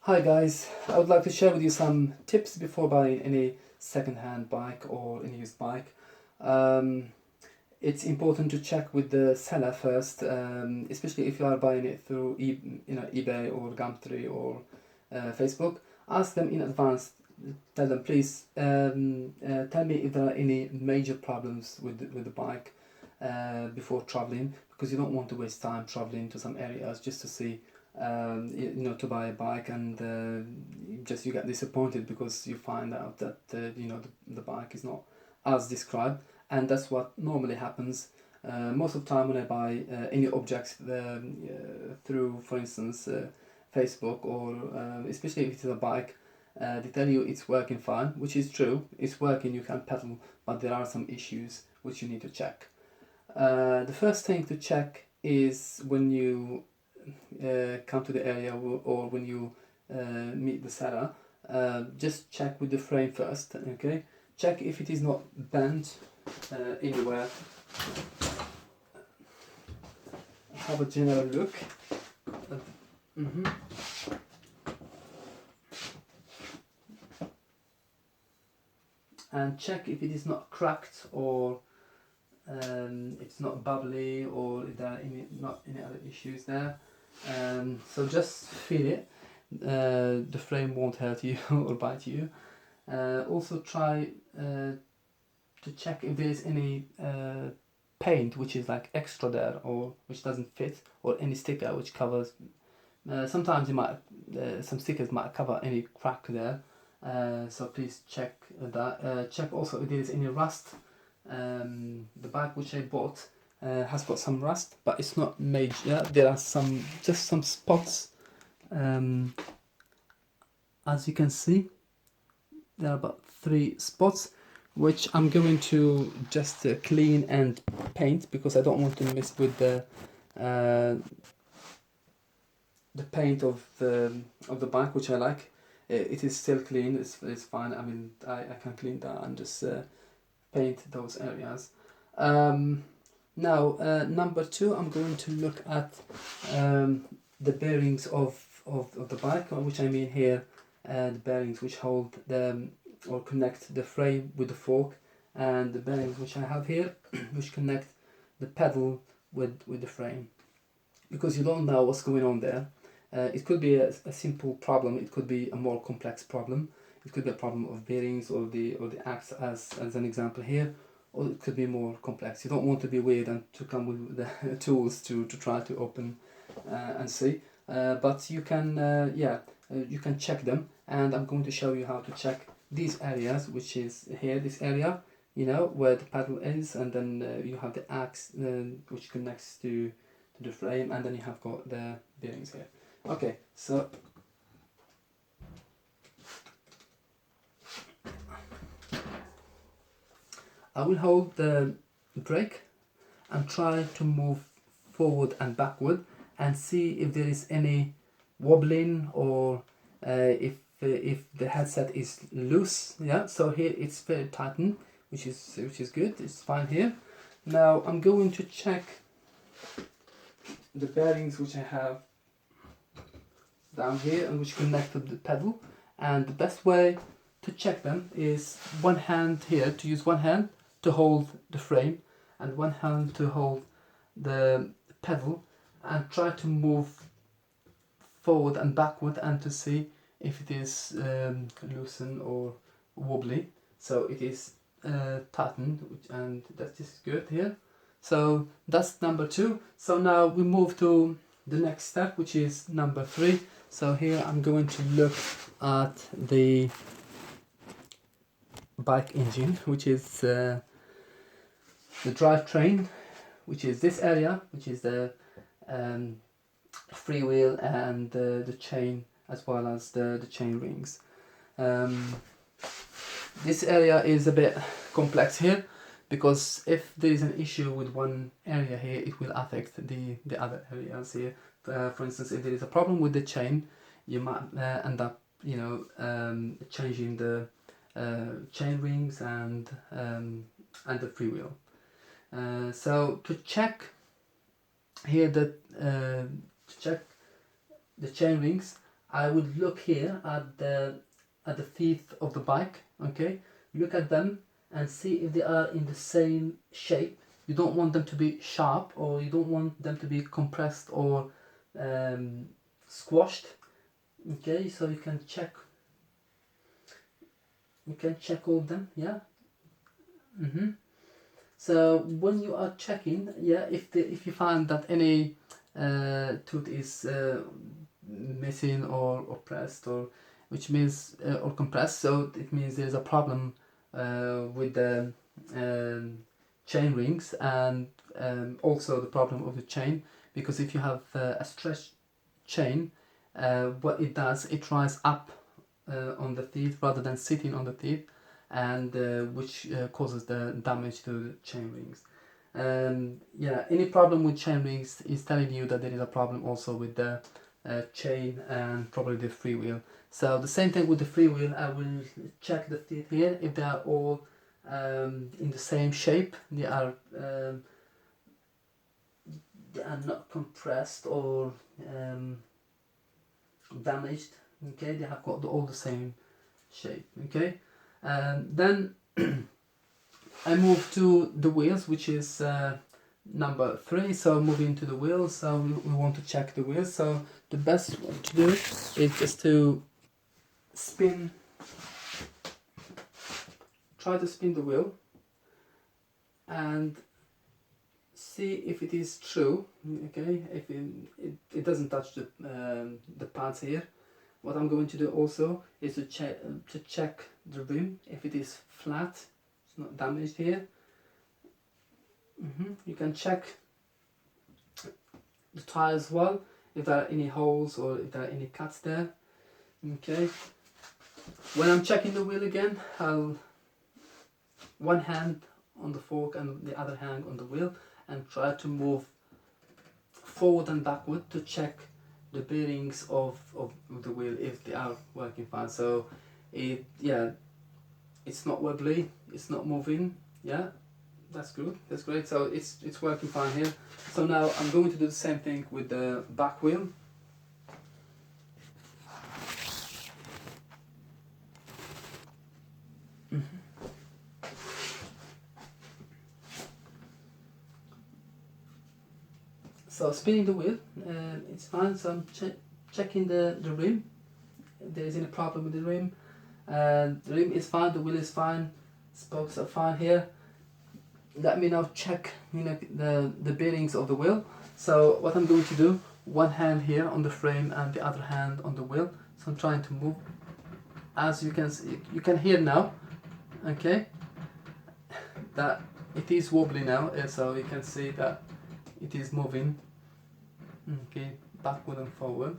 Hi guys, I would like to share with you some tips before buying any second-hand bike or any used bike. Um, it's important to check with the seller first, especially if you are buying it through eBay or Gumtree or Facebook. Ask them in advance. Tell them, please tell me if there are any major problems with the bike before traveling, because you don't want to waste time traveling to some areas just to see to buy a bike, and just you get disappointed because you find out that the bike is not as described, and that's what normally happens. Most of the time when I buy any objects through, for instance, Facebook, or especially if it's a bike, they tell you it's working fine, which is true. It's working, you can pedal, but there are some issues which you need to check. The first thing to check is when you come to the area, or when you meet the seller, just check with the frame first. Okay, check if it is not bent anywhere. Have a general look. And check if it is not cracked, or it's not bubbly, or if there are not any other issues there. So just feel it. The frame won't hurt you or bite you. Also try to check if there is any paint which is like extra there, or which doesn't fit, or any sticker which covers. Sometimes some stickers might cover any crack there. So please check that. Check also if there is any rust. The bag which I bought has got some rust, but it's not major. There are just some spots. As you can see, there are about 3 spots, which I'm going to just clean and paint, because I don't want to mess with the paint of the bike, which I like. It is still clean. It's fine. I mean, I can clean that and just paint those areas. Now, number 2, I'm going to look at the bearings of the bike, which I mean here, the bearings which hold or connect the frame with the fork, and the bearings which I have here which connect the pedal with the frame, because you don't know what's going on there. It could be a simple problem, it could be a more complex problem. It could be a problem of bearings, or the axe, as an example here, or it could be more complex. You don't want to be weird and to come with the tools to try to open and see. But you can you can check them, and I'm going to show you how to check these areas, which is here, this area, where the paddle is, and then you have the axe which connects to the frame, and then you have got the bearings here. Okay, so I will hold the brake and try to move forward and backward, and see if there is any wobbling, or if the headset is loose. Yeah, so here it's very tightened, which is good. It's fine here. Now I'm going to check the bearings which I have down here, and which connect to the pedal. And the best way to check them is one hand here, to use one hand to hold the frame, and one hand to hold the pedal, and try to move forward and backward, and to see if it is loosened or wobbly. So it is tightened, and that is good here. So that's number 2. So now we move to the next step, which is number 3. So here I'm going to look at the bike engine, which is the drivetrain, which is this area, which is the freewheel and the chain, as well as the chain rings. This area is a bit complex here, because if there is an issue with one area here, it will affect the other areas here. For instance, if there is a problem with the chain, you might end up changing the chain rings and the freewheel. So to check here to check the chain rings, I would look here at the feet of the bike. Okay, look at them and see if they are in the same shape. You don't want them to be sharp, or you don't want them to be compressed or squashed. Okay, so you can check all of them. Yeah. So when you are checking, yeah, if you find that any tooth is missing or pressed, or which means or compressed, so it means there's a problem with the chain rings, and also the problem of the chain, because if you have a stretched chain, what it does, it rise up on the teeth rather than sitting on the teeth, and which causes the damage to the chain rings. Yeah, any problem with chain rings is telling you that there is a problem also with the chain and probably the freewheel. So the same thing with the freewheel. I will check the teeth here if they are all in the same shape. They are not compressed or damaged. Okay, they have got all the same shape. Okay, then I move to the wheels, which is number 3. So moving to the wheels, so we want to check the wheels. So the best way to do is just to try to spin the wheel and see if it is true. Okay, if it doesn't touch the pads here. What I'm going to do also is to check the rim, if it is flat, it's not damaged here. You can check the tire as well, if there are any holes or if there are any cuts there. Okay, when I'm checking the wheel again, I'll one hand on the fork and the other hand on the wheel, and try to move forward and backward to check the bearings of the wheel, if they are working fine. So it's not wobbly, it's not moving. Yeah, that's good, that's great. So it's working fine here. So now I'm going to do the same thing with the back wheel. So spinning the wheel, it's fine. So I'm checking the rim, if there is any problem with the rim. The rim is fine, the wheel is fine, spokes are fine here. Let me now check the bearings of the wheel. So what I'm going to do, one hand here on the frame and the other hand on the wheel. So I'm trying to move. As you can see, you can hear now, okay, that it is wobbly now, so you can see that it is moving, okay, backward and forward.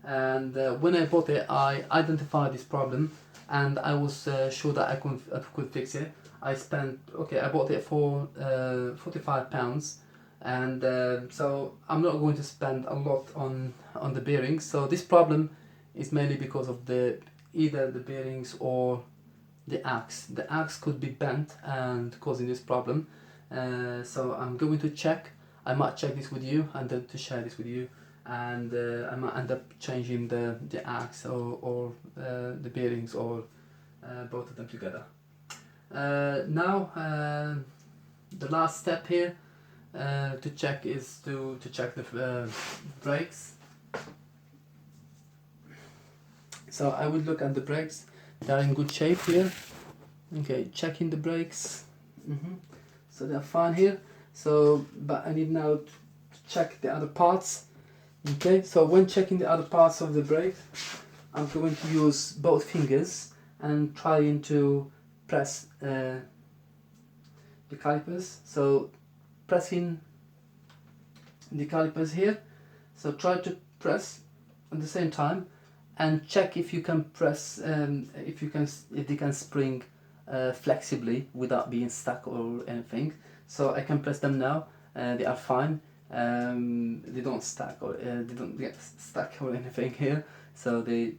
And when I bought it, I identified this problem, and I was sure that I could fix it. I bought it for £45, and so I'm not going to spend a lot on the bearings. So this problem is mainly because of either the bearings or the axe. The axe could be bent and causing this problem. So I'm going to check. I might check this with you and then to share this with you, and I might end up changing the axe or the bearings, or both of them together. Now the last step here to check is to check the brakes. So I would look at the brakes. They are in good shape here. Okay, checking the brakes. So they're fine here. So, but I need now to check the other parts. Okay, so when checking the other parts of the brake, I'm going to use both fingers and trying to press the calipers. So pressing the calipers here. So try to press at the same time and check if you can press, if they can spring flexibly without being stuck or anything. So I can press them now. They are fine. They don't stack or they don't get stuck or anything here. So they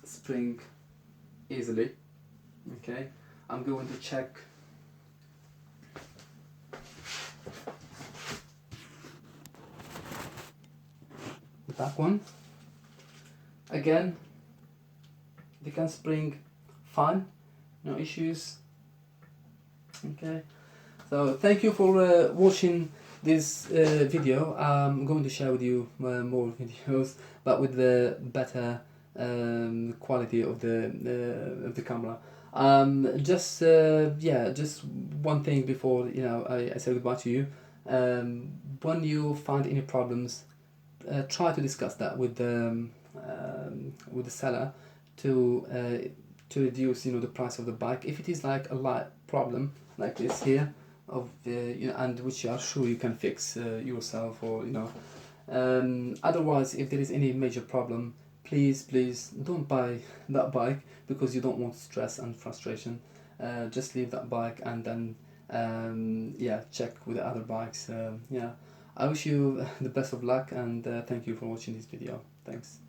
spring easily. Okay, I'm going to check the back one. again, they can spring fine, no issues. Okay, so thank you for watching this video. I'm going to share with you more videos, but with the better quality of the camera. Just yeah, just one thing before I say goodbye to you. When you find any problems, try to discuss that with the seller to reduce the price of the bike. If it is like a light problem like this here of and which you are sure you can fix yourself, or otherwise, if there is any major problem, please don't buy that bike, because you don't want stress and frustration. Just leave that bike and then yeah, check with the other bikes. Yeah, I wish you the best of luck, and thank you for watching this video. Thanks.